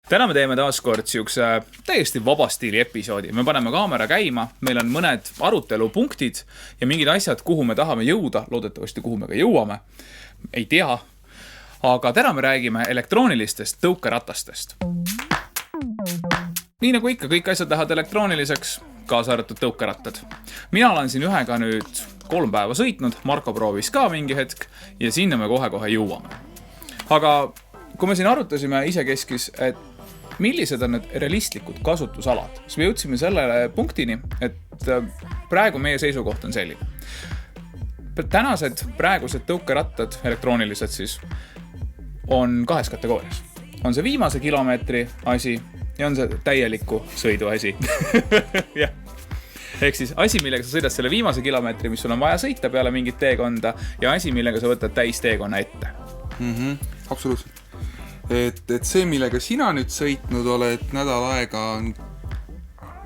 Täna me teeme taas kord siukse täiesti vabastiili episoodi. Me paneme kaamera käima, meil on mõned arutelupunktid ja mingid asjad, kuhu me tahame jõuda, loodetavasti kuhu me ka jõuame, ei tea. Aga täna me räägime elektroonilistest tõukeratastest. Nii nagu ikka, kõik asjad lähevad elektrooniliseks, kaasa arvatud tõukerattad. Mina olen siin ühega nüüd 3 päeva sõitnud, Marko proovis ka mingi hetk ja sinna me kohe jõuame. Aga kui me siin arutasime isekeskis, et millised on need realistlikud kasutusalad, siis me jõudsime sellele punktini, et praegu meie seisukoht on selline. Praegused tõukerattad, elektroonilised siis, on 2 kategoorias. On see viimase kilomeetri asi ja on see täieliku sõidu asi. Ja. Ehk siis asi, millega sa sõidad selle viimase kilomeetri, mis sul on vaja sõita peale mingit teekonda ja asi, millega sa võtad täis teekonna ette. Absoluutselt. Et see, millega sina nüüd sõitnud oled, nädal aega on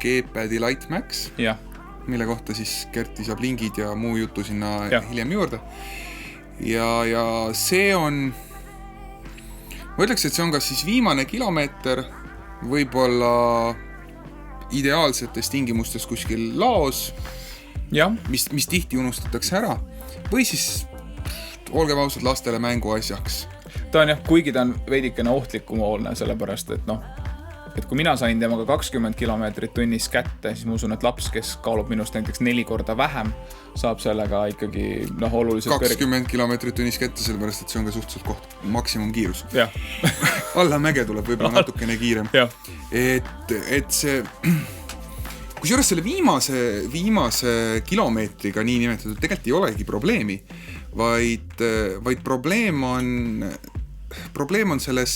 G-Padi Lightmax, ja. Mille kohta siis Kerti saab lingid ja muu jutu sinna hiljem juurde. Ja see on, ma ütleks, et see on kas siis viimane kilomeeter, võib-olla ideaalsetes tingimustes kuskil laos, mis tihti unustatakse ära, või siis olgem ausad lastele mängu asjaks. Ta on kuigi ta on veidikene ohtlikumoolne, sellepärast, et kui mina sain temaga 20 kilomeetrit tunnis kätte, siis ma usun, et laps, kes kaalub minust näiteks 4 korda vähem, saab sellega ikkagi oluliselt 20 kilomeetrit tunnis kätte, sellepärast, et see on ka suhteliselt koht maksimumkiirus. Ja. Alla mäge tuleb võib-olla natukene kiirem. Ja. Et see, kusjuures selle viimase kilomeetriga nii nimetatud tegelikult ei olegi probleemi, vaid probleem on selles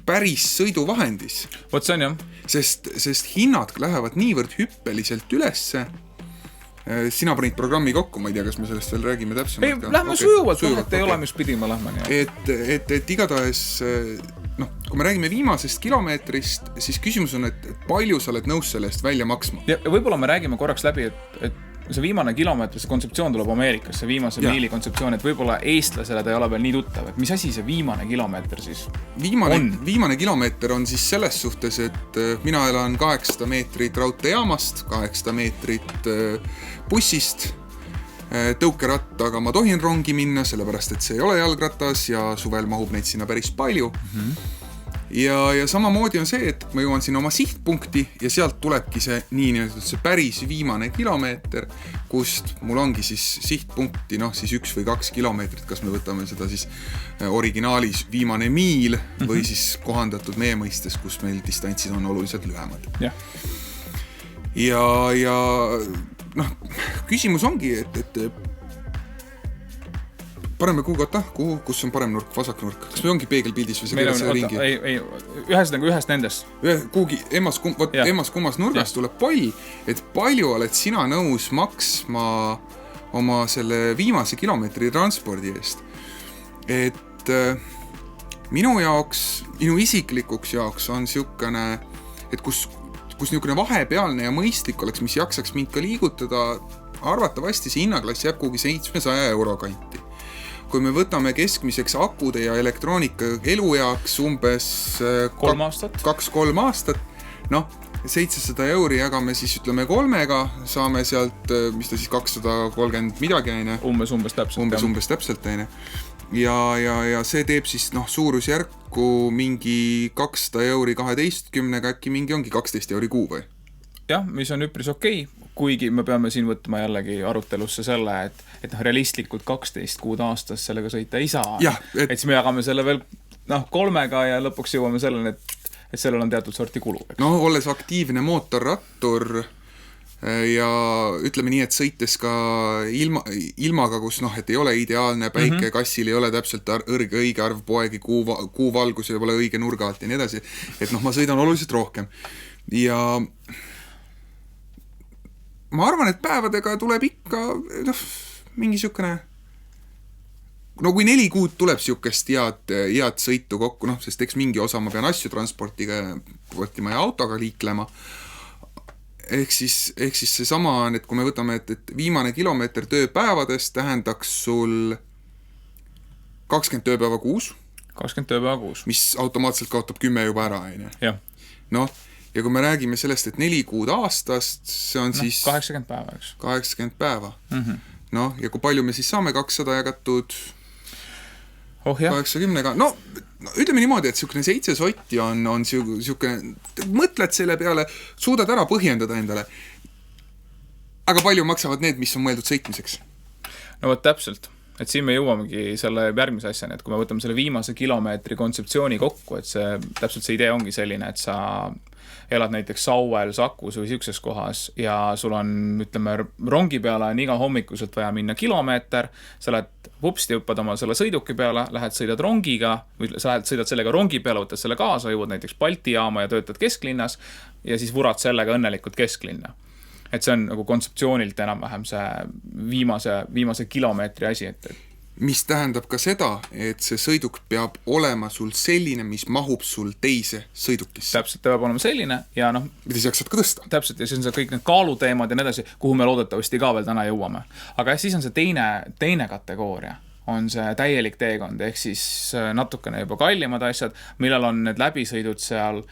päris sõiduvahendis. Vot see on jah. Sest hinnad lähevad niivõrd hüppeliselt ülesse. Sina panid programmi kokku, ma ei tea, kas me sellest veel räägime täpsemalt. Ei, lähme sujuvalt, et ei ole, mis pidima lähme. Et igatahes, kui me räägime viimasest kilomeetrist, siis küsimus on, et palju sa oled nõus selle eest välja maksma. Ja võib-olla me räägime korraks läbi, et see viimane kilomeetri, see kontseptsioon tuleb Ameerikas, see viimase miili kontseptsioon, et võib-olla eestlasele ta ei ole veel nii tuttav, et mis asi see viimane kilomeeter siis on? Viimane kilomeeter on siis selles suhtes, et mina elan 800 meetrit raudteejaamast, 800 meetrit bussist, tõukerattaga ma tohin rongi minna, sellepärast, et see ei ole jalgratas ja suvel mahub neid sinna päris palju. Ja samamoodi on see, et ma jõuan sinna oma sihtpunkti ja sealt tulebki see see päris viimane kilomeeter, kust mul ongi siis sihtpunkti, siis 1 või 2 kilomeetrit, kas me võtame seda siis originaalis viimane miil või siis kohandatud meie mõistes, kus meil distantsid on oluliselt lühemad. Ja küsimus ongi, et parem kuugata, kus on parem nurk, vasak nurk? Kas me ongi peegelpildis või see ringi? Ei, ühest nendest. Kuugi emmas kummas nurgas tuleb pall, et palju oled sina nõus maksma oma selle viimase kilomeetri transpordi eest. Et minu isiklikuks jaoks on siukene, et kus niisugune vahepealne ja mõistlik oleks, mis jaksaks mind ka liigutada, arvatavasti see hinnaklass jääb kuugi 700 euro kanti. Kui me võtame keskmiseks akude ja elektroonika elujaaks umbes 3 aastat, 2-3 aastat, 700 euri jagame siis ütleme 3-ga, saame sealt, mis ta siis 230 midagi aine. Umbes täpselt aine. Ja see teeb siis suurusjärku mingi 200 euri 12-ga, äkki mingi ongi 12 euri kuu või? Jah, mis on üpris okei, kuigi me peame siin võtma jällegi arutelusse selle, et realistlikult 12 kuud aastas sellega sõita ei saa. Et siis me jagame selle veel 3-ga ja lõpuks jõuame selleni, et sellel on teatud sorti kulu. Olles aktiivne mootorrattur ja ütleme nii, et sõites ka ilmaga, kus et ei ole ideaalne päike, kassil ei ole täpselt õige arv poegi, kuuvalgus ei ole õige nurga alt ja nii edasi, et ma sõidan oluliselt rohkem. Ja ma arvan, et päevadega tuleb ikka mingi siukene, kui 4 kuud tuleb siukest head sõitu kokku, sest eks mingi osa ma pean asju transportima ja autoga liiklema. Ehk siis see sama on, et kui me võtame, et viimane kilomeeter tööpäevadest tähendaks sul 20 tööpäeva kuus, 20 tööpäeva kuus. Mis automaatselt kaotab 10 juba ära, on ju. Jah. Noh, ja kui me räägime sellest, et 4 kuud aastast, see on siis 80 päeva, eks. 80 päeva. Noh, ja kui palju me siis saame 200 jagatud 80-ga? No, ütleme niimoodi, et niisugune 7 sotti on niisugune, mõtled selle peale, suudad ära põhjendada endale. Aga palju maksavad need, mis on mõeldud sõitmiseks? No vot täpselt. Et siin me jõuamegi selle järgmise asjani, et kui me võtame selle viimase kilomeetri kontseptsiooni kokku, et täpselt see idee ongi selline, et sa elad näiteks Sauel, Sakus või siukses kohas ja sul on, ütleme, rongi peale on iga hommikuselt vaja minna kilomeeter, sa lähed vupsti õppad oma selle sõiduki peale, lähed sõidad rongiga, või sa sõidad sellega rongi peale, võtad selle kaasa, jõuad näiteks Balti jaama ja töötad kesklinnas ja siis vurad sellega õnnelikult kesklinna. Et see on nagu kontseptsioonilt enam-vähem see viimase kilomeetri asi, mis tähendab ka seda, et see sõiduk peab olema sul selline, mis mahub sul teise sõidukisse. Täpselt, ta peab olema selline ja noh... mida sa jaksad ka tõsta. Täpselt, ja siis on see kõik need kaaluteemad ja nii edasi, kuhu me loodetavasti ka veel täna jõuame. Aga siis on see teine kategooria, on see täielik teekond, ehk siis natukene juba kallimad asjad, millal on need läbisõidud seal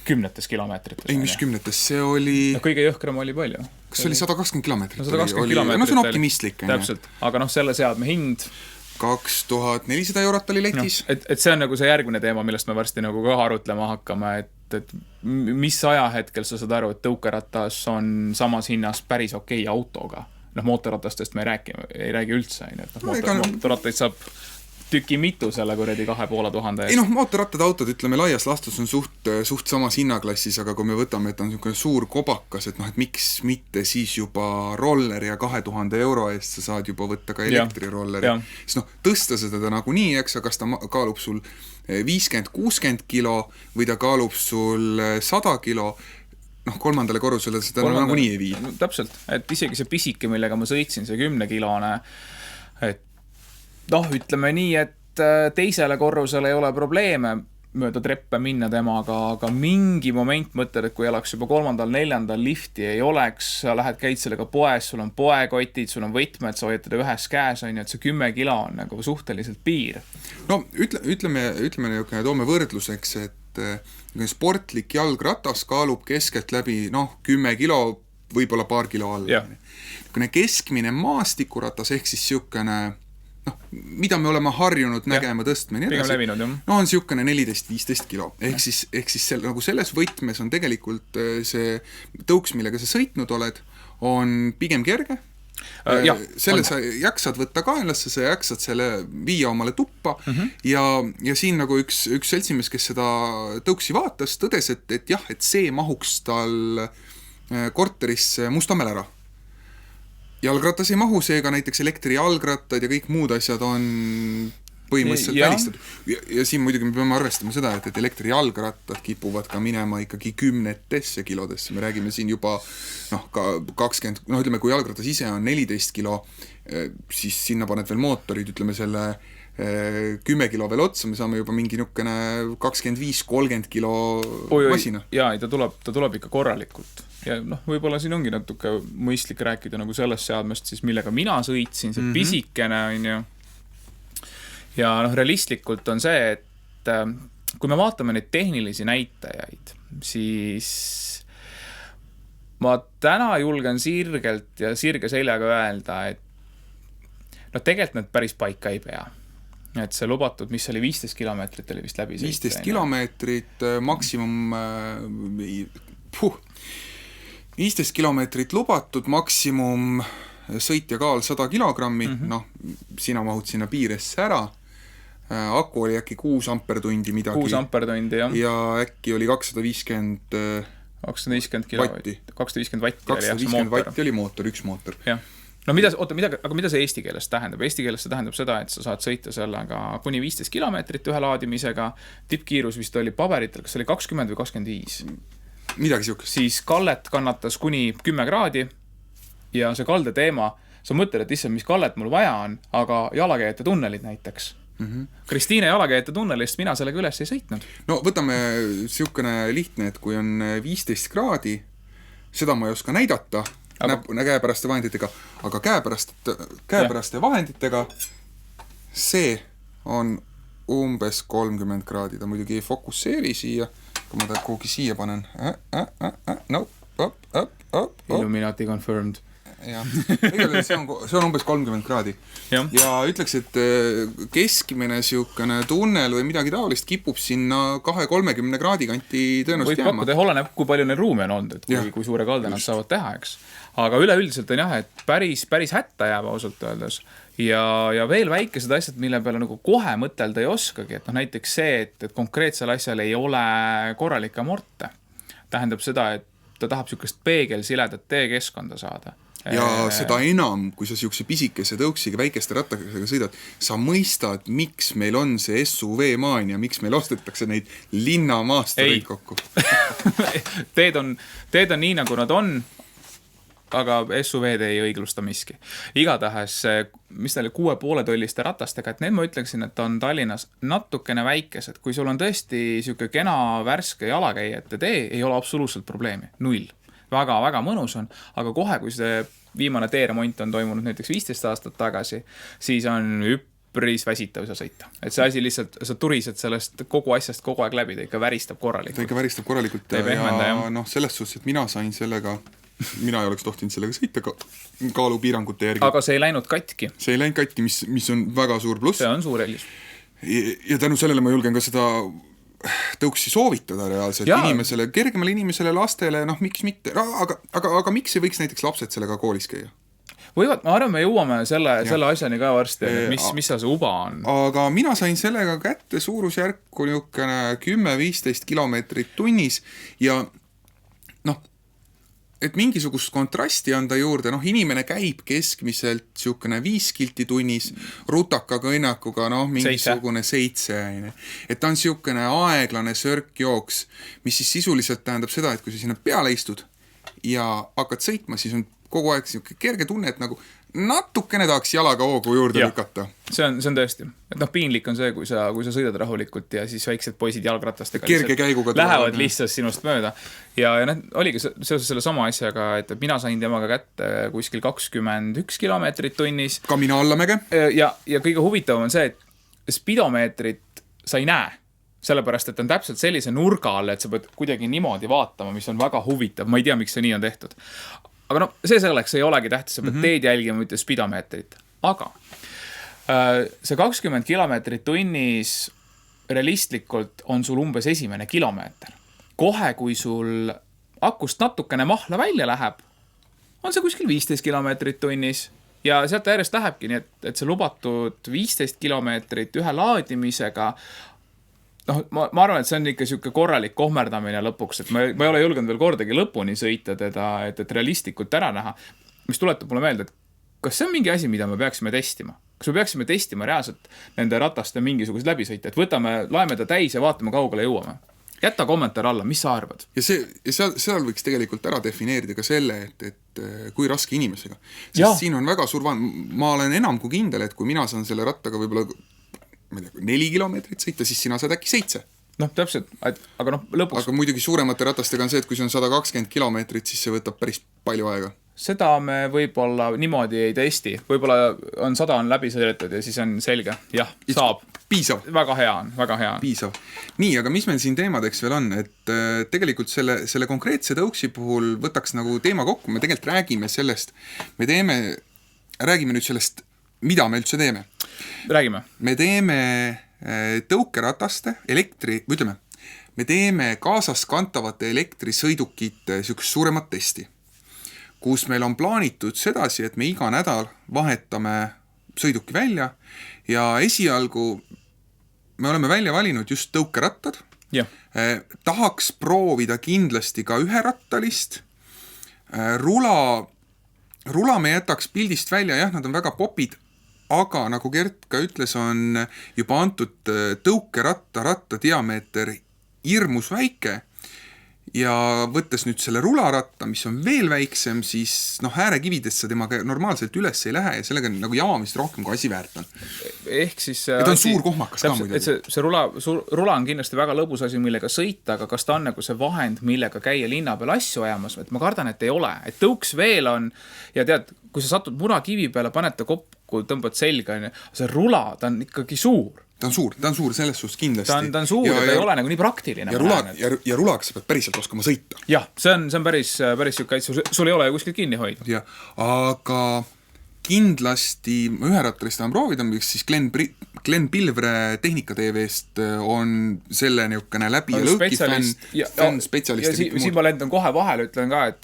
10 kilomeetrites. Ei, mis 10, see oli... No, kõige jõhkram oli palju. Kas see oli 120 kilomeetrit? No 120 kilomeetrit. No see on optimistlik. Täpselt, aga noh, selle seadme hind... 2400 eurot oli letis. No, et see on nagu see järgmine teema, millest me varsti nagu ka arutlema hakkame, et mis ajahetkel sa saad aru, et tõukeratas on samas hinnas päris okei autoga. Noh, mootorratastest me ei räägi üldse. Mootorrattaid saab tüki mitu selle kuredi 2500 eest. Ei noh, mootorrattad autod, ütleme, laias lastus on suht samas hinnaklassis, aga kui me võtame, et on niisugune suur kobakas, et noh, et miks mitte siis juba roller ja 2000 euro eest sa saad juba võtta ka elektrirolleri. Siis noh, tõsta seda nagunii, eks, kas ta kaalub sul 50-60 kilo või ta kaalub sul 100 kilo, noh, 3. korrusele seda nagunii ei vii. No, täpselt, et isegi see pisike, millega ma sõitsin, see 10-kilone, et noh, ütleme nii, et teisele korrusele ei ole probleeme mööda treppe minna temaga, aga mingi moment mõtled, et kui elaks juba 3.-4. lifti ei oleks, sa käid sellega poes, sul on poekotid, sul on võtmed, sa hoiad teda ühes käes, on ju, et see 10 kilo on nagu suhteliselt piir. No ütleme, toome võrdluseks, et sportlik jalgratas kaalub keskelt läbi 10 kilo, võib-olla paar kilo alla. Keskmine maastikuratas ehk siis siukene mida me oleme harjunud nägema tõstma nii edasi. Levinud, no on siukene 14-15 kilo. Ehk siis nagu selles võtmes on tegelikult see tõuks, millega sa sõitnud oled, on pigem kerge. Selle sa jaksad võtta kaenlasse, sa jaksad selle viia omale tuppa ja siin nagu üks seltsimees, kes seda tõuksi vaatas, tõdes, et jah, et see mahuks tal korterisse Mustamäel ära. Jalgratas ei mahu, seega näiteks elektrijalgrattad ja kõik muud asjad on põhimõtteliselt välistatud. Ja siin muidugi me peame arvestama seda, et elektrijalgrattad kipuvad ka minema ikkagi 10 kilodesse. Me räägime siin juba 20, ütleme, kui jalgratas ise on 14 kilo, siis sinna paned veel mootorid, ütleme selle 10 kilo veel otsa, me saame juba mingi nukene 25-30 kilo masina. Jaa, ta tuleb ikka korralikult. Ja noh, võib-olla siin ongi natuke mõistlik rääkida nagu sellest seadmest, siis millega mina sõitsin, see pisikene on ju. Ja noh, realistlikult on see, et kui me vaatame neid tehnilisi näitajaid, siis ma täna julgen sirgelt ja sirge seljaga öelda, et tegelikult need päris paika ei pea. Et see lubatud, mis oli 15 kilomeetrit, oli vist läbi 15 kilomeetrit, maksimum 15 kilomeetrit lubatud, maksimum sõitja kaal 100 kilogrammi, noh, sina mahud sinna piiresse ära, aku oli äkki 6 ampertundi midagi. 6 ampertundi, jah. Ja äkki oli 250 vatti. 250 vatti oli mootor, üks mootor. Jah. No aga mida see eesti keeles tähendab? Eesti keeles see tähendab seda, et sa saad sõita sellega kuni 15 kilomeetrit ühe laadimisega, tippkiirus vist oli paberitel, kas oli 20 või 25? Midagi siukest. Siis kallet kannatas kuni 10 kraadi ja see kalde teema, sa mõtled, et issand, mis kallet mul vaja on, aga jalakäijate tunnelid näiteks. Kristiine jalakäijate tunnelist mina sellega üles ei sõitnud. No võtame siukene lihtne, et kui on 15 kraadi, seda ma ei oska näidata käepäraste vahenditega, aga käepäraste vahenditega see on umbes 30 kraadi, ta muidugi ei fokusseeri siia, kui ma ta kuhugi siia panen. No, up. Illuminati confirmed. Jah, igatahes see on umbes 30 kraadi. Ja ütleks, et keskmine siukene tunnel või midagi taolist kipub sinna 2-30 kraadi kanti tõenäoliselt jääma. Võib pakkuda, oleneb, kui palju neil ruumi on olnud, et kui suure kalde nad saavad teha, eks. Aga üleüldiselt on jah, et päris hätta jääb ausalt öeldes. Ja veel väikesed asjad, mille peale nagu kohe mõtelda ei oskagi, et näiteks see, et konkreetsel asjal ei ole korralikke amorte. Tähendab seda, et ta tahab sükest peegelsiledat teekeskkonda saada. Ja seda enam, kui sa siukse pisikese tõuksiga väikeste rattakesega sõidad, sa mõistad, miks meil on see SUV maania, miks meil ostetakse neid linnamaastureid kokku. teed on nii, nagu nad on, aga SUV-d ei õiglusta miski. Igatahes, mis neile 6,5 tolliste ratastega, et need ma ütleksin, et on Tallinnas natukene väikesed. Kui sul on tõesti siuke kena värske jalakäijate tee, ei ole absoluutselt probleemi. 0. Väga mõnus on, aga kohe, kui see viimane teeremont on toimunud näiteks 15 aastat tagasi, siis on üpris väsitav sa sõita. Et see asi lihtsalt, sa turised sellest kogu asjast kogu aeg läbi, ta ikka väristab korralikult. Ta ikka väristab korralikult ja selles suhtes, et mina ei oleks tohtinud sellega sõita kaalupiirangute järgi. Aga see ei läinud katki. See ei läinud katki, mis on väga suur pluss. See on suur eelis. Ja tänu sellele ma julgen ka seda tõuksi soovitada reaalselt inimesele, kergemale inimesele, lastele, miks mitte, aga miks ei võiks näiteks lapsed sellega koolis käia? Võivad, ma arvan, me jõuame selle asjani ka varsti, mis see uba on. Aga mina sain sellega kätte suurusjärku 10-15 kilomeetrit tunnis ja et mingisugust kontrasti anda juurde, inimene käib keskmiselt siukene 5 kilti tunnis, rutaka kõnnakuga, mingisugune 7. Et ta on siukene aeglane sörkjooks, mis siis sisuliselt tähendab seda, et kui sa sinna peale istud ja hakkad sõitma, siis on kogu aeg siuke kerge tunne, et nagu natukene tahaks jalaga hoogu juurde lükata. See on tõesti. Et piinlik on see, kui sa sõidad rahulikult ja siis väiksed poisid jalgratastega kerge käiguga lähevad lihtsalt sinust mööda. Ja oligi seoses selle sama asjaga, et mina sain temaga kätte kuskil 21 kilomeetrit tunnis. Ka mina Allamäge. Ja kõige huvitavam on see, et spidomeetrit sa ei näe. Sellepärast, et on täpselt sellise nurga all, et sa pead kuidagi niimoodi vaatama, mis on väga huvitav. Ma ei tea, miks see nii on tehtud. Aga see selleks ei olegi tähtis, sa pead teed jälgima, mitte spidomeetrit. Aga see 20 kilomeetrit tunnis realistlikult on sul umbes esimene kilomeeter. Kohe, kui sul akust natukene mahla välja läheb, on see kuskil 15 kilomeetrit tunnis. Ja sealt järjest lähebki nii, et see lubatud 15 kilomeetrit ühe laadimisega. Ma arvan, et see on ikka siuke korralik kohmerdamine lõpuks, et ma ei ole julgenud veel kordagi lõpuni sõita teda, et realistlikult ära näha, mis tuletab mulle meelde, et kas see on mingi asi, mida me peaksime testima? Kas me peaksime testima reaalselt nende rataste mingisugused läbisõita, et laeme ta täis ja vaatame kaugele jõuame? Jätta kommentaar alla, mis sa arvad? Ja seal võiks tegelikult ära defineerida ka selle, et kui raske inimesega. Sest siin on väga suur ma olen enam kui kindel, et kui mina saan selle rattaga võib-olla 4 kilomeetrit sõita, siis sina saad äkki 7. Täpselt, aga lõpuks... Aga muidugi suuremate ratastega on see, et kui see on 120 kilomeetrit, siis see võtab päris palju aega. Seda me võib-olla niimoodi ei testi. Võib-olla 100 on läbi sõidetud ja siis on selge. Jah, saab. Piisav. Väga hea on. Piisav. Nii, aga mis meil siin teemadeks veel on? Et tegelikult selle konkreetse tõuksi puhul võtaks nagu teema kokku. Me tegelikult räägime sellest, räägime nüüd sellest, mida me üldse teeme. Räägime. Me teeme tõukerataste, me teeme kaasas kantavate elektrisõidukite sükest suuremat testi, kus meil on plaanitud sedasi, et me iga nädal vahetame sõiduki välja ja esialgu me oleme välja valinud just tõukerattad. Tahaks proovida kindlasti ka üherattalist. Rula me jätaks pildist välja, nad on väga popid, aga nagu Gert ka ütles, on juba antud tõukeratta diameeter hirmus väike ja võttes nüüd selle rularatta, mis on veel väiksem, siis äärekividest sa temaga normaalselt üles ei lähe ja sellega nagu jaamist rohkem kui asi väärt on. Ehk siis... Ja ta on suur kohmakas ka muidugi. See rula on kindlasti väga lõbus asi, millega sõita, aga kas ta on nagu see vahend, millega käia linna peal asju ajamas, et ma kardan, et ei ole. Et tõuks veel on ja tead, kui sa satud munakivi peale, paned ta kokku, tõmbad selga, see rula, ta on ikkagi suur. ta on suur selles suhtes kindlasti. Ta on suur ja ta ei ole nagu nii praktiline. Ja rulaga sa pead päriselt oskama sõita. Jah, see on päris siuke, et sul ei ole kuskilt kinni hoida. Ja, aga kindlasti ma ühe rattalist tahan proovida, siis Glen Pilvre Tehnika TV-st on selle niukene läbi ja lõõki fänn spetsialist. Ja siin ma lendan kohe vahel, ütlen ka, et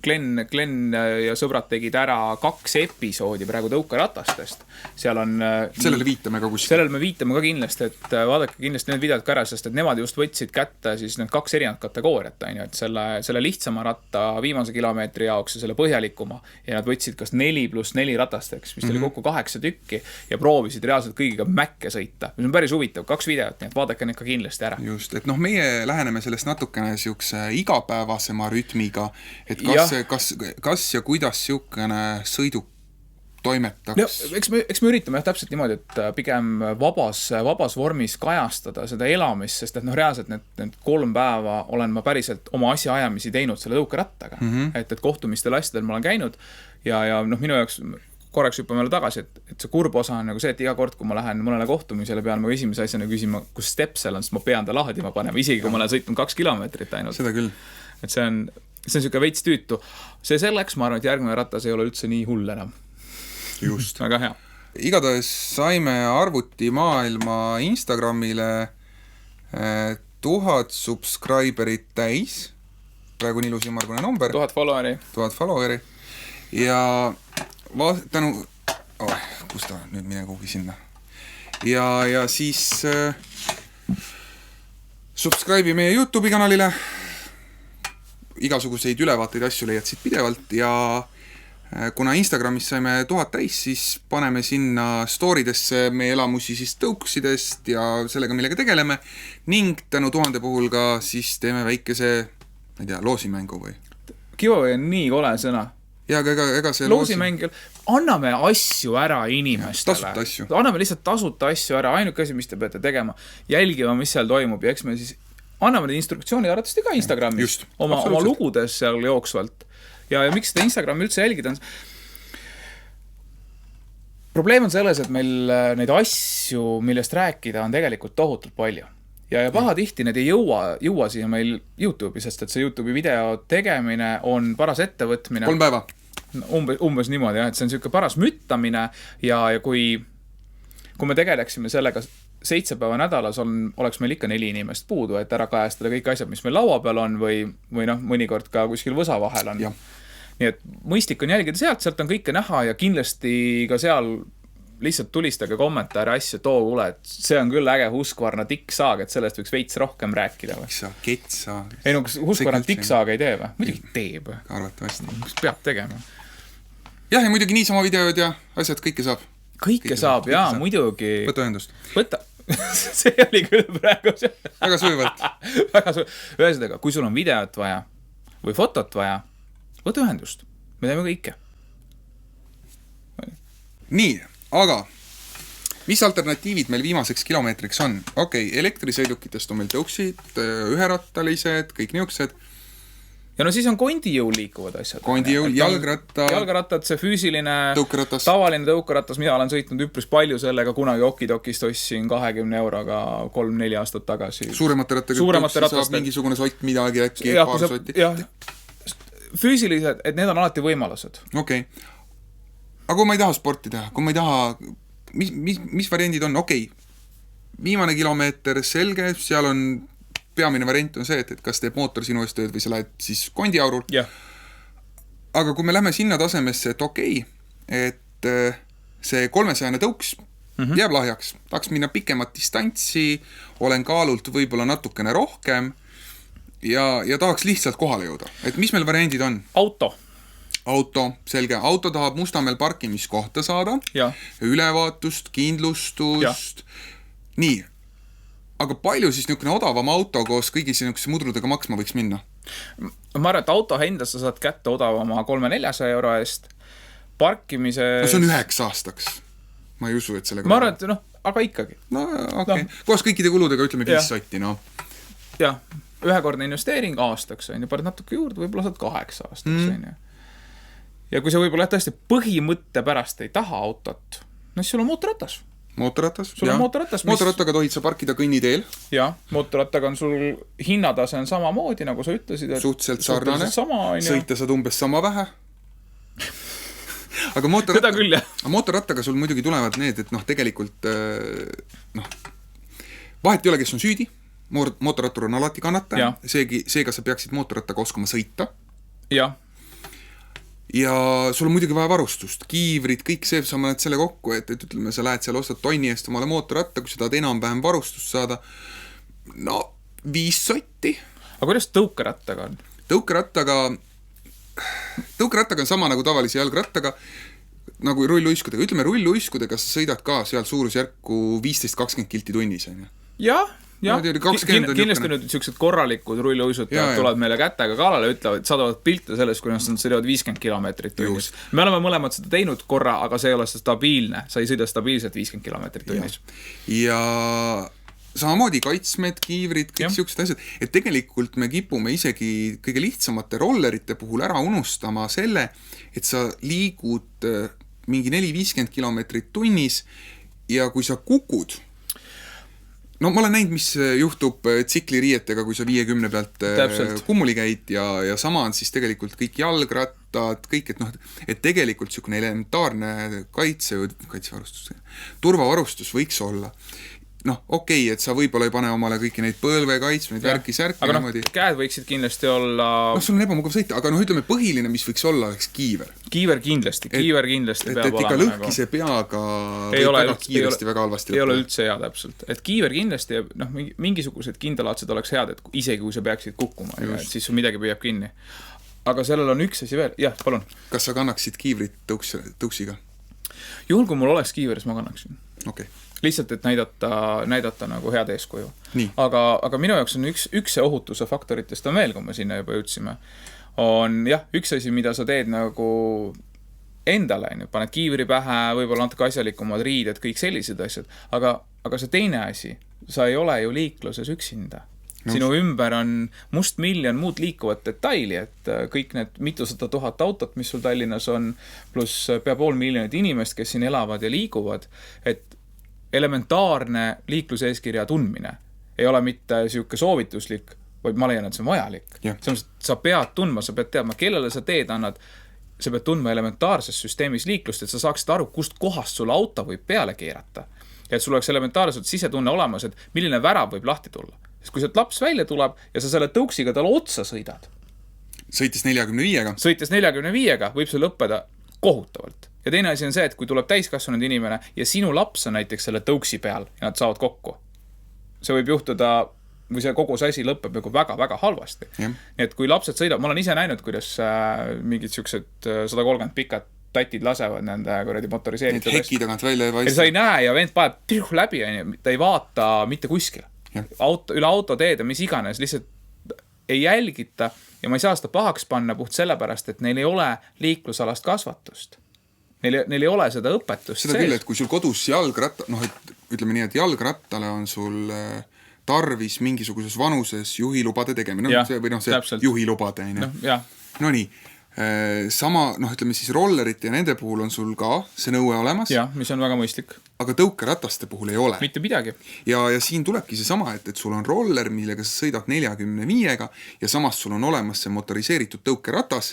Glen ja sõbrad tegid ära 2 episoodi praegu tõukeratastest. Seal on... Sellele viitame ka kuskil. Sellele me viitame ka kindlasti, et vaadake kindlasti need videod ka ära, sest et nemad just võtsid kätte siis need 2 erinevat kategooriat, et selle lihtsama ratta viimase kilomeetri jaoks ja selle põhjalikuma ja nad võtsid kas 4+4 ratasteks, mis oli kokku 8 tükki ja proovisid reaalselt kõigiga mäkke sõita. See on päris huvitav, 2 videot, nii et vaadake need ka kindlasti ära. Just, et meie läheneme sellest natukene siukse igapäevasema rütmiga, et kas ja kuidas siukene sõiduk toimetaks. No, eks me üritame täpselt niimoodi, et pigem vabas vormis kajastada seda elamist, sest et reaalselt need 3 päeva olen ma päriselt oma asja ajamisi teinud selle tõukerattaga. Et kohtumistel asjadel ma olen käinud ja minu jaoks korraks hüppame tagasi, et see kurb osa on nagu see, et iga kord, kui ma lähen mõnele kohtumisele, pean ma esimese asjana küsima, kus stepsel on, sest ma pean ta lahdima panema, isegi kui ma olen sõitnud 2 kilomeetrit ainult. Seda küll. Et see on siuke veits tüütu. See selleks, ma arvan, et järgmine ratas ei ole üldse nii hull enam. Just. Väga hea. Igatahes saime arvuti maailma Instagramile 1000 subscriberit täis. Praegu on ilus ümmargune number. 1000 followeri. Ja tänu... kus ta nüüd mine kuhugi sinna. Ja siis subscribe'i meie YouTube'i kanalile. Igasuguseid ülevaateid asju leiad siit pidevalt ja kuna Instagramis saime 1000 täis, siis paneme sinna storidesse meie elamusi siis tõuksidest ja sellega, millega tegeleme ning tänu 1000 puhul ka siis teeme väikese, ma ei tea, loosimängu või? Giveaway on nii kole sõna. Ja ega see loosimängil anname asju ära inimestele. Tasuta asju. Anname lihtsalt tasuta asju ära, ainuke asi, mis te peate tegema, jälgima, mis seal toimub ja eks me siis anname need instruktsioonid arvatavasti ka Instagramis oma lugudes seal jooksvalt. Ja miks seda Instagrami üldse jälgida on? Probleem on selles, et meil neid asju, millest rääkida, on tegelikult tohutult palju. Ja pahatihti need ei jõua siia meil YouTube'i, sest et see YouTube'i video tegemine on paras ettevõtmine. 3 päeva. Umbes niimoodi, et see on siuke paras müttamine ja kui me tegeleksime sellega 7 päeva nädalas, oleks meil ikka 4 inimest puudu, et ära kajastada kõik asjad, mis meil laua peal on või mõnikord ka kuskil võsa vahel on. Nii et mõistlik on jälgida sealt on kõike näha ja kindlasti ka seal lihtsalt tulistage kommentaare asju, too kuule, et see on küll äge Husqvarna tikksaag, et sellest võiks veits rohkem rääkida. Ketsaag. Ei, kas Husqvarna tikksaag ei tee või? Muidugi teeb. Arvatavasti. Kas peab tegema? Jah, ja muidugi niisama videod ja asjad, kõike saab. Kõike saab, jaa, muidugi. Võta ühendust. See oli küll praegu see. Väga sujuvalt. Ühesõnaga, kui sul on videot vaja või fotot vaja, võta ühendust. Me teeme kõike. Nii, aga mis alternatiivid meil viimaseks kilomeetriks on? Okei, elektrisõidukitest on meil tõuksid, üherattalised, kõik niuksed. Ja siis on kondijõul liikuvad asjad. Kondijõul, jalgrattad, see füüsiline tõukeratas. Tavaline tõukeratas, mida olen sõitnud üpris palju sellega, kunagi Okidokist ostsin 20 euroga 3-4 aastat tagasi. Suuremate rattaga saab mingisugune sott midagi äkki, paar sotti. Füüsilised, et need on alati võimalused. Okei. Aga kui ma ei taha sporti teha, kui ma ei taha, mis variandid on? Okei, viimane kilomeeter selge, seal on peamine variant on see, et kas teeb mootor sinu eest tööd või sa lähed siis kondiaurul. Aga kui me lähme sinna tasemesse, et okei, et see 300 tõuks jääb lahjaks, tahaks minna pikemat distantsi, olen kaalult võib-olla natukene rohkem ja tahaks lihtsalt kohale jõuda. Et mis meil variandid on? Auto, selge. Auto tahab Mustamäel parkimiskohta saada, ülevaatust, kindlustust. Nii, aga palju siis niisugune odavam auto koos kõigi niisuguse mudrudega maksma võiks minna? Ma arvan, et auto hindas sa saad kätte odavama 300-400 euro eest. Parkimise... No see on 9 aastaks. Ma ei usu, et sellega... Ma arvan, et aga ikkagi. No okei. Koos kõikide kuludega ütleme 5 sotti, no. Jah, ühekordne investeering aastaks, paned natuke juurde, võib-olla saad 8 aastaks, Ja kui sa võib-olla tõesti põhimõtte pärast ei taha autot, siis sul on mootorratas. mootorratas. sul on mootorratas, mootorrattaga tohid sa parkida kõnniteel. Jah, mootorrattaga on sul hinnatase on samamoodi, nagu sa ütlesid. Suhteliselt sarnane. Sama, sõita saad umbes sama vähe. Aga mootorrattaga sul muidugi tulevad need, et tegelikult vahet ei ole, kes on süüdi. Mootorrattur on alati kannataja. Seega sa peaksid mootorrattaga oskama sõita. Jah. Ja sul on muidugi vaja varustust, kiivrid, kõik see, sa mõned selle kokku, et ütleme, sa lähed seal, ostad tonni eest omale mootorratta, kui sa tahad enam-vähem varustust saada, 5 sotti. Aga kuidas tõukerattaga on? Tõukerattaga on sama nagu tavalise jalgrattaga, nagu rulluiskudega. Ütleme, rulluiskudega sa sõidad ka seal suurusjärku 15-20 kilti tunnis. Jah. Kindlasti nüüd siuksed korralikud rulluisutajad tulevad meile kätega kallale, ütlevad, saadavad pilte sellest, kuidas nad sõidavad 50 kilomeetrit tunnis. Me oleme mõlemad seda teinud korra, aga see ei ole stabiilne. Sa ei sõida stabiilselt 50 kilomeetrit tunnis. Ja samamoodi kaitsmed, kiivrid, kõik siuksed asjad. Et tegelikult me kipume isegi kõige lihtsamate rollerite puhul ära unustama selle, et sa liigud mingi 4-50 kilomeetrit tunnis ja kui sa kukud, no ma olen näinud, mis juhtub tsikliriietega, kui sa 50 pealt kummuli käid ja sama on siis tegelikult kõik jalgrattad, kõik, et tegelikult niisugune elementaarne kaitsevarustus, turvavarustus võiks olla. Okei, et sa võib-olla ei pane omale kõiki neid põlvekaitsme, neid värki-särki. Aga käed võiksid kindlasti olla... sul on ebamugav sõita, aga ütleme, põhiline, mis võiks olla, oleks kiiver. Kiiver kindlasti peab olema. Et ikka lõhkise peaga võib väga kiiresti väga halvasti lõppeda. Ei ole üldse hea täpselt. Et kiiver kindlasti, mingisugused kindalaatsed oleks head, et isegi kui sa peaksid kukkuma, siis sul midagi püüab kinni. Aga sellel on üks asi veel. Jah, palun. Kas sa kannaksid kiivrit tõuksiga? Juhul, kui mul oleks kiiver, siis ma kannaksin. Okei. Lihtsalt, et näidata nagu head eeskuju. Aga minu jaoks on üks see ohutuse faktoritest on veel, kui me sinna juba jõudsime, on üks asi, mida sa teed nagu endale, paned kiivri pähe, võib-olla natuke asjalikumad riided, kõik sellised asjad, aga see teine asi, sa ei ole ju liikluses üksinda. Sinu ümber on mustmiljon muud liikuvat detaili, et kõik need mitusada tuhat autot, mis sul Tallinnas on, pluss pea 500 000 inimest, kes siin elavad ja liiguvad, et elementaarne liikluseeskirja tundmine ei ole mitte siuke soovituslik, vaid ma leian, et see on vajalik. Sa pead tundma, sa pead teadma, kellele sa teed annad, sa pead tundma elementaarses süsteemis liiklust, et sa saaksid aru, kust kohast sul auto võib peale keerata. Ja et sul oleks elementaarselt sisetunne olemas, et milline värav võib lahti tulla. Sest kui sealt laps välja tuleb ja sa selle tõuksiga talle otsa sõidad. Sõites 45-ga. Sõites 45-ga võib see lõppeda kohutavalt. Ja teine asi on see, et kui tuleb täiskasvanud inimene ja sinu laps on näiteks selle tõuksi peal ja nad saavad kokku, see võib juhtuda, või see kogu see asi lõpeb nagu väga-väga halvasti. Nii et kui lapsed sõidavad, ma olen ise näinud, kuidas mingid siuksed 130 pikad tatid lasevad nende motoriseeritud. Need heki tagant välja ja sa ei näe ja vend paneb läbi, ta ei vaata mitte kuskil. Üle autoteed ja mis iganes, lihtsalt ei jälgita ja ma ei saa seda pahaks panna puht sellepärast, et neil ei ole liiklusalast kasvatust. Neil ei ole seda õpetust. Seda küll, et kui sul kodus ütleme nii, et jalgrattale on sul tarvis mingisuguses vanuses juhilubade tegemine. See juhilubade. No nii. Sama, ütleme siis rollerite ja nende puhul on sul ka see nõue olemas. Ja, mis on väga mõistlik. Aga tõukerataste puhul ei ole. Mitte midagi. Ja siin tulebki see sama, et sul on roller, millega sa sõidad 45-ga ja samas sul on olemas see motoriseeritud tõukeratas,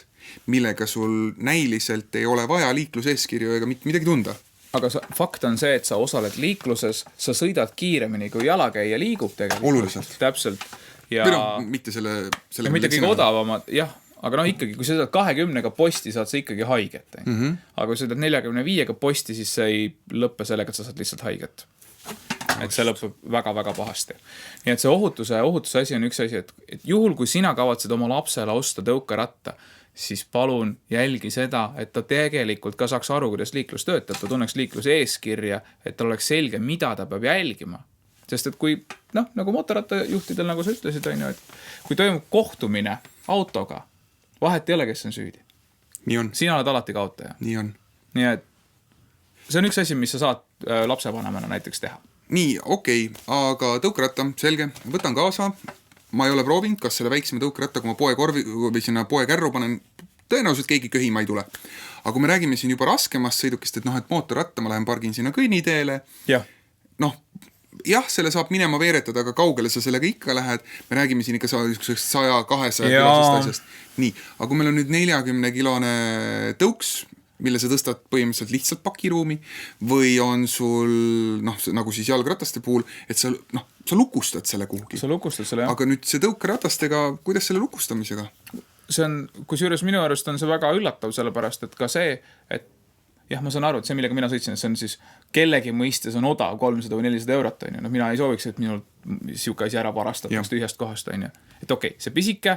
millega sul näiliselt ei ole vaja liikluseeskirju ega midagi tunda. Aga fakt on see, et sa osaled liikluses, sa sõidad kiiremini, kui jalakäija liigub tegelikult. Oluliselt. Täpselt. Ja mitte selle mitte kõige odavamad, jah. Aga ikkagi, kui sa sõidad 20-ga posti, saad sa ikkagi haiget. Aga kui sa sõidad 45-ga posti, siis see ei lõppe sellega, et sa saad lihtsalt haiget. Et see lõpeb väga-väga pahasti. Nii et see ohutuse asi on üks asi, et juhul, kui sina kavatsed oma lapsele osta tõukeratta, siis palun jälgi seda, et ta tegelikult ka saaks aru, kuidas liiklus töötab, ta tunneks liikluse eeskirja, et ta oleks selge, mida ta peab jälgima. Sest et kui, nagu mootorrattajuhtidel, nagu sa ütlesid, et kui toimub kohtumine autoga, vahet ei ole, kes on süüdi. Nii on. Sina oled alati kaotaja. Nii on. Nii et see on üks asi, mis sa saad lapsevanemana näiteks teha. Nii, okei, aga tõukeratta, selge, võtan kaasa. Ma ei ole proovinud, kas selle väiksema tõukeratta, kui ma poe kärru panen, tõenäoliselt keegi köhima ei tule. Aga kui me räägime siin juba raskemast sõidukist, et et mootorratta ma lähen pargin sinna kõnniteele, jah, selle saab minema veeretada, aga kaugele sa sellega ikka lähed. Me räägime siin ikka 100-200 kilosest asjast. Nii, aga kui meil on nüüd 40-kilone tõuks, mille sa tõstad põhimõtteliselt lihtsalt pakiruumi või on sul, nagu siis jalgrataste puhul, et sa lukustad selle kuhugi. Sa lukustad selle, jah. Aga nüüd see tõukeratastega, kuidas selle lukustamisega? See on, kusjuures minu arust on see väga üllatav, sellepärast, et ka see, et jah, ma saan aru, et see, millega mina sõitsin, see on siis kellegi mõistes on odav 300 või 400 eurot, on ju. Mina ei sooviks, et minul siuke asi ära varastataks tühjast kohast, on ju. Et okei, see pisike,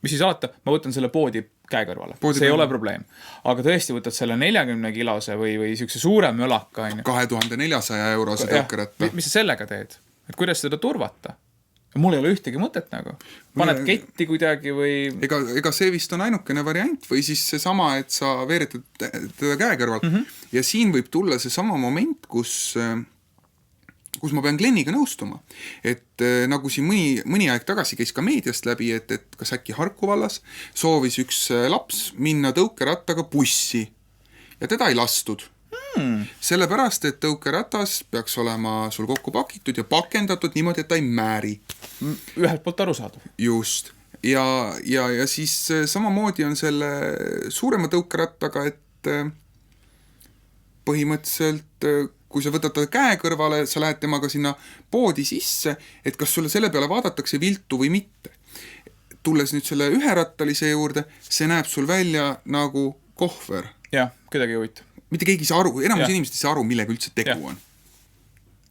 mis siis alata, ma võtan selle poodi käe kõrvale. See ei ole probleem. Aga tõesti võtad selle 40-kilose või siukse suurem mölaka, on ju. 2400 eurose tõukeratta. Mis sa sellega teed? Et kuidas seda turvata? Mul ei ole ühtegi mõtet nagu. Paned ketti kuidagi või... Ega see vist on ainukene variant või siis see sama, et sa veeretad teda käe kõrval. Ja siin võib tulla see sama moment, kus ma pean Gleniga nõustuma. Et nagu siin mõni aeg tagasi käis ka meediast läbi, et kas äkki Harku vallas soovis üks laps minna tõukerattaga bussi ja teda ei lastud. Sellepärast, et tõukeratas peaks olema sul kokku pakitud ja pakendatud niimoodi, et ta ei määri. Ühelt poolt aru saada. Just. Ja siis samamoodi on selle suurema tõukerattaga, et põhimõtteliselt kui sa võtad ta käe kõrvale, sa lähed temaga sinna poodi sisse, et kas sulle selle peale vaadatakse viltu või mitte. Tulles nüüd selle üherattalise juurde, see näeb sul välja nagu kohver. Jah, kedagi ei huvita. Mitte keegi ei saa aru, enamus inimesed ei saa aru, millega üldse tegu on.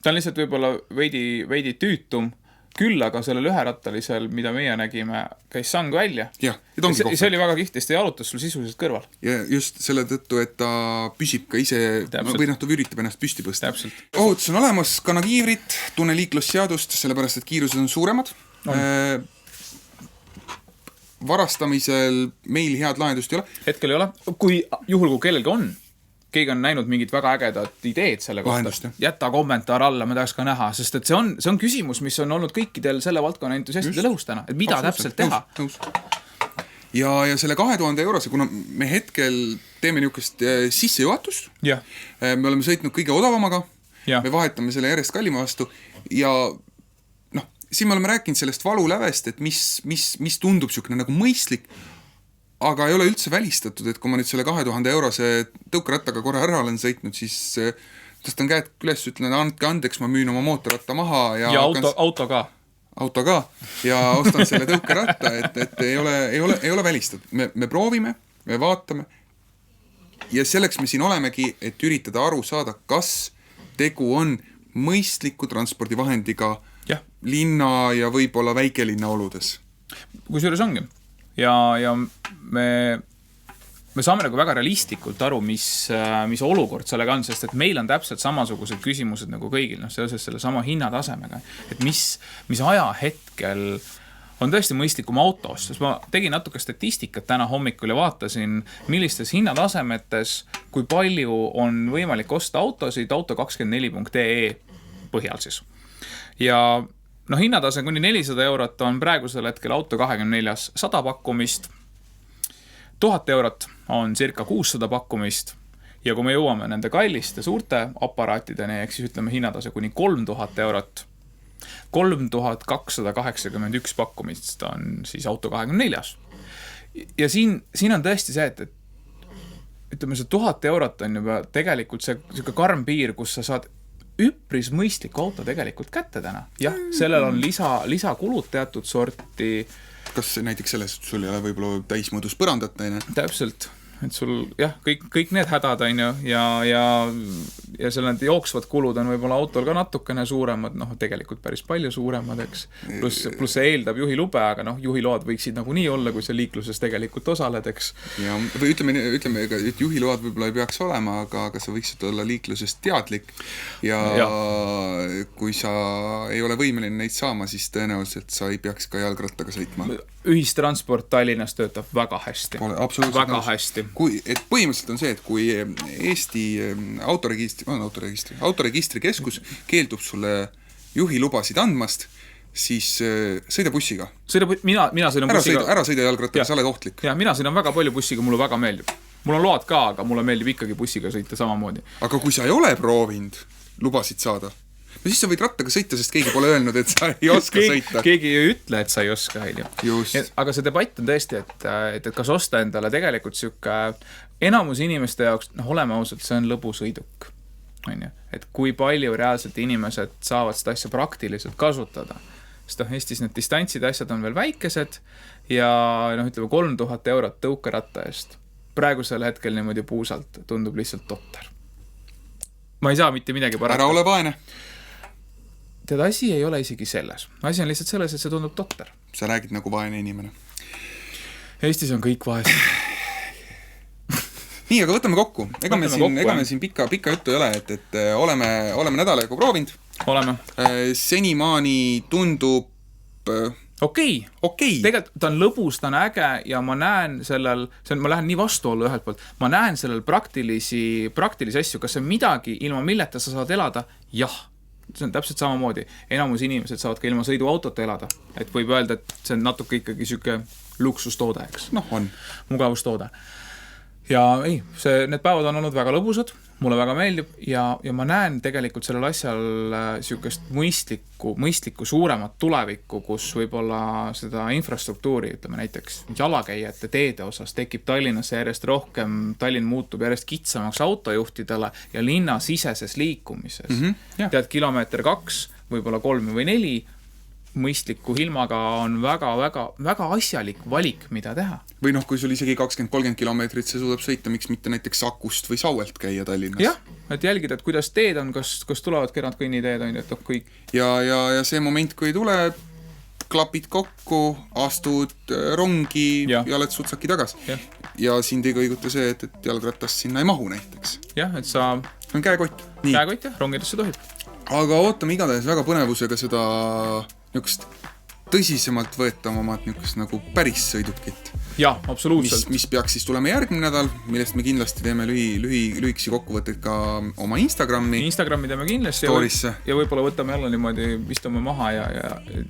Ta on lihtsalt võib-olla veidi tüütum, küll aga sellel üherattalisel, mida meie nägime, käis sang välja. Ja see oli väga kihtisti ja jalutas sul sisuliselt kõrval. Ja just selle tõttu, et ta püsib ka ise, või ta üritab ennast püsti põsta. Ohutus on olemas, kanna kiivrit, tunne liiklusseadust, sellepärast, et kiirused on suuremad. Varastamisel meil head lahendust ei ole. Hetkel ei ole. Juhul, kui kellelgi on, keegi on näinud mingid väga ägedat ideed selle kohta. Jätta kommentaar alla, me tahaks ka näha, sest et see on küsimus, mis on olnud kõikidel selle valdkonna entusiastide lõhus täna, et mida täpselt teha. Ja selle 2000 eurose, kuna me hetkel teeme niisugust sissejuhatust, me oleme sõitnud kõige odavamaga, me vahetame selle järjest kallima vastu ja siin me oleme rääkinud sellest valulävest, et mis tundub siukene nagu mõistlik, aga ei ole üldse välistatud, et kui ma nüüd selle 2000 eurose tõukerattaga korra ära olen sõitnud, siis tõstan käed üles, ütlen, andke andeks, ma müün oma mootorratta maha. Ja auto ka. Auto ka. Ja ostan selle tõukeratta, et ei ole välistatud. Me proovime, me vaatame. Ja selleks me siin olemegi, et üritada aru saada, kas tegu on mõistliku transpordivahendiga linna ja võib-olla väikelinna oludes. Kusjuures ongi. Ja me saame nagu väga realistlikult aru, mis olukord sellega on, sest et meil on täpselt samasugused küsimused nagu kõigil, seoses selle sama hinnatasemega, et mis ajahetkel on tõesti mõistlikum auto ostas. Ma tegin natuke statistikat täna hommikul ja vaatasin, millistes hinnatasemetes, kui palju on võimalik osta autosid auto24.ee põhjal siis. Ja hinnatase kuni 400 eurot on praegusel hetkel auto24 100 pakkumist, 1000 eurot on circa 600 pakkumist ja kui me jõuame nende kalliste suurte aparaatideni, ehk siis ütleme hinnatase kuni 3000 eurot, 3281 pakkumist on siis auto24. Ja siin on tõesti see, et ütleme see 1000 eurot on juba tegelikult see karm piir, kus sa saad üpris mõistliku auto tegelikult kätte täna. Jah, sellel on lisakulud teatud sorti. Kas näiteks selles, et sul ei ole võib-olla täismõõdus põrandat? Täpselt. Et sul, jah, kõik need hädad on ju ja seal need jooksvad kulud on võib-olla autol ka natukene suuremad, tegelikult päris palju suuremad, eks. Plus see eeldab juhilube, aga juhiload võiksid nagu nii olla, kui sa liikluses tegelikult osaled, eks. Ja, või ütleme, et juhiload võib-olla ei peaks olema, aga sa võiksid olla liiklusest teadlik ja kui sa ei ole võimeline neid saama, siis tõenäoliselt sa ei peaks ka jalgrattaga sõitma. Ühistransport Tallinnas töötab väga hästi. Väga hästi. Et põhimõtteliselt on see, et kui Eesti autoregistri keskus keeldub sulle juhilubasid andmast, siis sõida bussiga. Mina sõidan bussiga. Ära sõida jalgrattaga, sa oled ohtlik. Ja, mina sõidan väga palju bussiga, mulle väga meeldib. Mul on load ka, aga mulle meeldib ikkagi bussiga sõita samamoodi. Aga kui sa ei ole proovinud lubasid saada, no siis sa võid rattaga sõita, sest keegi pole öelnud, et sa ei oska sõita. Keegi ei ütle, et sa ei oska. Just. Aga see debatt on tõesti, et kas osta endale tegelikult siuke enamus inimeste jaoks, oleme ausalt, see on lõbusõiduk. Et kui palju reaalselt inimesed saavad seda asja praktiliselt kasutada. Sest Eestis need distantsid asjad on veel väikesed ja ütleme 3000 eurot tõukeratta eest. Praegusel hetkel niimoodi puusalt tundub lihtsalt totter. Ma ei saa mitte midagi parata. Ära ole vaene. Tead, asi ei ole isegi selles. Asi on lihtsalt selles, et see tundub totter. Sa räägid nagu vaene inimene. Eestis on kõik vaesed. Nii, aga võtame kokku. Ega me siin pikka juttu ei ole, et oleme nädala jagu proovinud. Oleme. Senimaani tundub okei. Tegelikult ta on lõbus, ta on äge ja ma näen sellel, ma lähen nii vastuollu ühelt poolt, ma näen sellel praktilisi asju, kas see on midagi, ilma milleta sa saad elada? Jah, see on täpselt samamoodi. Enamus inimesed saavad ka ilma sõiduautot elada. Et võib öelda, et see on natuke ikkagi süke luksustoode, eks. On. Mugavustoode. Ja need päevad on olnud väga lõbusad, mulle väga meeldib ja ma näen tegelikult sellel asjal sükest mõistlikku suuremat tulevikku, kus võib-olla seda infrastruktuuri, ütleme näiteks jalakäijate teede osas tekib Tallinnasse järjest rohkem, Tallinn muutub järjest kitsamaks autojuhtidele ja linnasiseses liikumises. Tead, kilomeeter 2, võib-olla 3 või 4, mõistliku ilmaga on väga asjalik valik, mida teha. Või kui sul isegi 20-30 kilomeetrit see suudab sõita, miks mitte näiteks Sakust või Sauelt käia Tallinnas. Jah, et jälgida, et kuidas teed on, kas tulevad kerad kõnniteed, et kõik. Ja see moment, kui ei tule, klapid kokku, astud rongi ja oled sutsaki tagas. Ja sind ei kõiguta see, et jalgratast sinna ei mahu näiteks. Jah, et sa... on käekott. Käekott, jah, rongidesse tohib. Aga ootame igatahes väga põnevusega seda niisugust tõsisemalt võetamamat niisugust nagu päris sõidukit. Jah, absoluutselt. Mis peaks siis tulema järgmine nädal, millest me kindlasti teeme lühikesi kokkuvõtteid ka oma Instagrami teeme kindlasti storisse. Ja võib-olla võtame jälle niimoodi, istume maha ja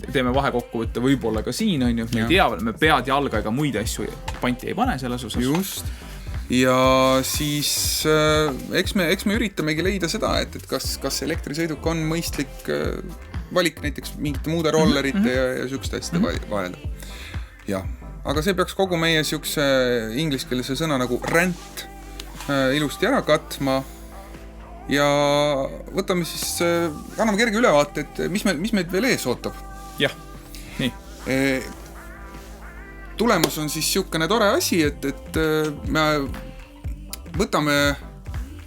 teeme vahekokkuvõtte võib-olla ka siin, on ju. Me ei tea, me pead jalga ega muid asju panti ei pane selles osas. Just. Ja siis eks me üritamegi leida seda, et kas elektrisõiduk on mõistlik valik näiteks mingite muude rollerite ja sükste asjade vahel. Ja, aga see peaks kogu meie sükse ingliskeelse sõna nagu rant ilusti ära katma ja võtame siis, anname kerge ülevaate, et mis meid veel ees ootab. Jah, nii. Tulemus on siis siukene tore asi, et me võtame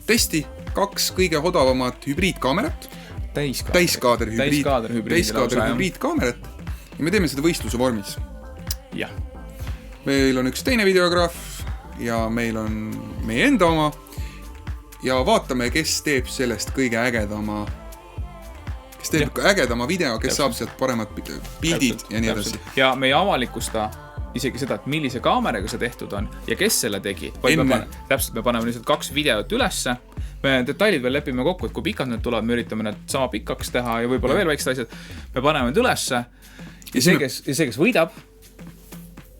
testi 2 kõige odavamat hübriidkaamerat. Täiskaader hübriidkaamerat ja me teeme seda võistluse vormis. Jah. Meil on üks teine videograaf ja meil on meie enda oma ja vaatame, kes teeb sellest kõige ägedama video, kes saab sealt paremad pildid ja nii edasi. Ja me ei avalikusta isegi seda, et millise kaameraga see tehtud on ja kes selle tegi. Täpselt me paneme lihtsalt 2 videot ülesse. Me detailid veel lepime kokku, et kui pikad need tulevad, me üritame need sama pikaks teha ja võib-olla veel väiksed asjad. Me paneme need ülesse ja see, kes võidab,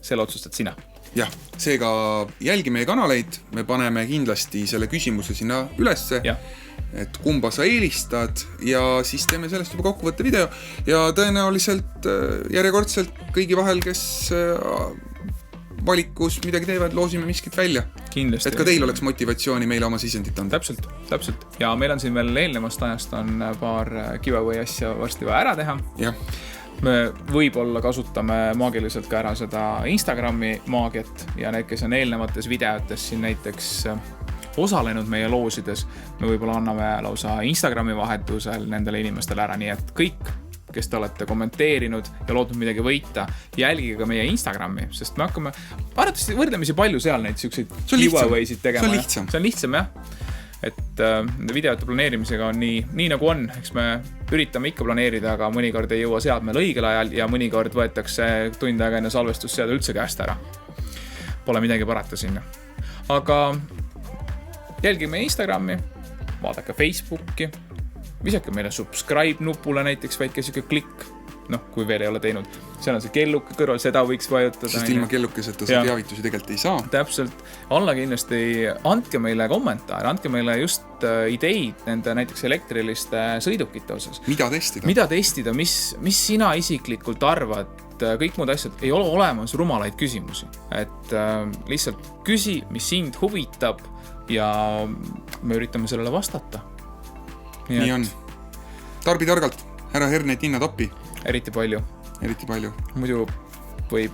selle otsustad sina. Jah, seega jälgi meie kanaleid, me paneme kindlasti selle küsimuse sinna ülesse, et kumba sa eelistad ja siis teeme sellest juba kokkuvõtte video ja tõenäoliselt järjekordselt kõigi vahel, kes valikus midagi teevad, loosime miskit välja. Kindlasti. Et ka teil oleks motivatsiooni meile oma sisendit anda. Täpselt. Ja meil on siin veel eelnevast ajast on paar giveaway asja varsti vaja ära teha. Jah. Me võib-olla kasutame maagiliselt ka ära seda Instagrami maagiat ja need, kes on eelnevates videotes siin näiteks osalenud meie loosides, me võib-olla anname lausa Instagrami vahetusel nendele inimestele ära, nii et kõik, kes te olete kommenteerinud ja lootnud midagi võita, jälgige ka meie Instagrami, sest me hakkame arvatavasti võrdlemisi palju seal neid selliseid giveaway'sid tegema. See on lihtsam, jah. Et videote planeerimisega on nii nagu on, eks me üritame ikka planeerida, aga mõnikord ei jõua seadmel õigel ajal ja mõnikord võetakse tund aega enne salvestusseada üldse käest ära. Pole midagi parata sinna. Aga jälgige meie Instagrami, vaadake Facebooki, visake meile subscribe nupule näiteks väike siuke klikk kui veel ei ole teinud. Seal on see kelluke kõrval, seda võiks vajutada. Sest ilma kellukeseta see teavitusi tegelikult ei saa. Täpselt. Alla kindlasti andke meile kommentaare, andke meile just ideid nende näiteks elektriliste sõidukite osas. Mida testida? Mida testida, mis sina isiklikult arvad, kõik muud asjad, ei ole olemas rumalaid küsimusi. Et lihtsalt küsi, mis sind huvitab ja me üritame sellele vastata. Nii on. Tarbi targalt, ära herneid ninna tappi. Eriti palju. Muidu võib